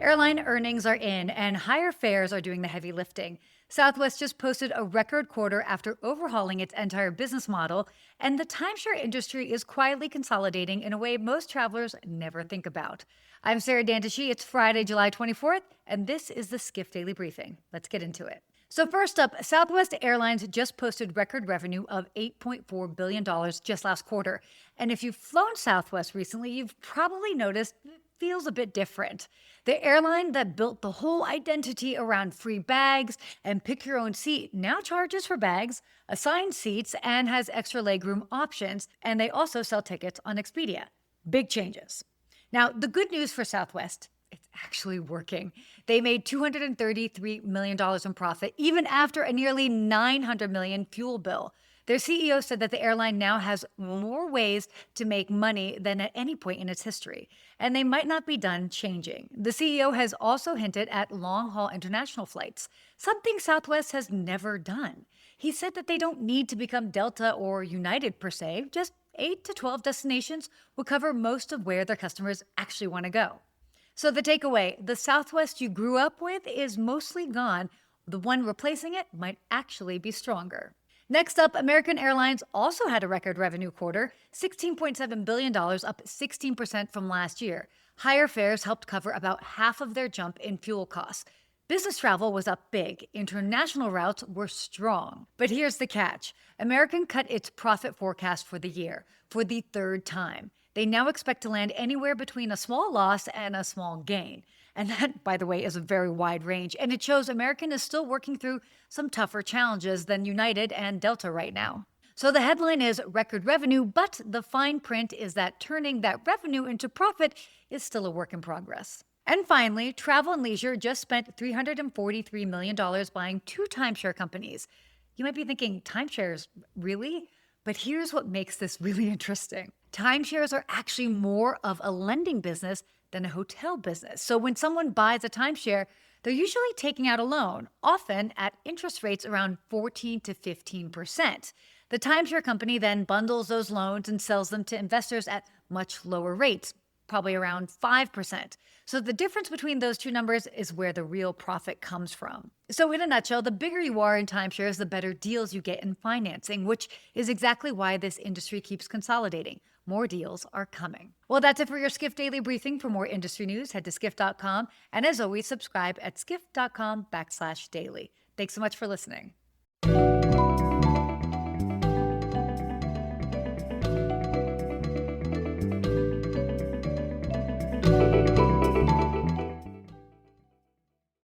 Airline earnings are in, and higher fares are doing the heavy lifting. Southwest just posted a record quarter after overhauling its entire business model, and the timeshare industry is quietly consolidating in a way most travelers never think about. I'm Sarah Dantashi. It's Friday, July 24th, and this is the Skift Daily Briefing. Let's get into it. So, first up, Southwest Airlines just posted record revenue of $8.4 billion just last quarter. And if you've flown Southwest recently, you've probably noticed it feels a bit different. The airline that built the whole identity around free bags and pick your own seat now charges for bags, assigned seats, and has extra legroom options. And they also sell tickets on Expedia. Big changes. Now, the good news for Southwest, it's actually working. They made $233 million in profit, even after a nearly $900 million fuel bill. Their CEO said that the airline now has more ways to make money than at any point in its history, and they might not be done changing. The CEO has also hinted at long-haul international flights, something Southwest has never done. He said that they don't need to become Delta or United per se, just 8 to 12 destinations will cover most of where their customers actually want to go. So the takeaway, the Southwest you grew up with is mostly gone. The one replacing it might actually be stronger. Next up, American Airlines also had a record revenue quarter, $16.7 billion, up 16% from last year. Higher fares helped cover about half of their jump in fuel costs. Business travel was up big. International routes were strong. But here's the catch. American cut its profit forecast for the year for the third time. They now expect to land anywhere between a small loss and a small gain. And that, by the way, is a very wide range. And it shows American is still working through some tougher challenges than United and Delta right now. So the headline is record revenue, but the fine print is that turning that revenue into profit is still a work in progress. And finally, Travel and Leisure just spent $343 million buying 2 timeshare companies. You might be thinking, timeshares, really? But here's what makes this really interesting. Timeshares are actually more of a lending business than a hotel business. So when someone buys a timeshare, they're usually taking out a loan, often at interest rates around 14 to 15%. The timeshare company then bundles those loans and sells them to investors at much lower rates, probably around 5%. So the difference between those two numbers is where the real profit comes from. So in a nutshell, the bigger you are in timeshares, the better deals you get in financing, which is exactly why this industry keeps consolidating. More deals are coming. Well, that's it for your Skift Daily Briefing. For more industry news, head to skift.com. And as always, subscribe at skift.com/daily. Thanks so much for listening.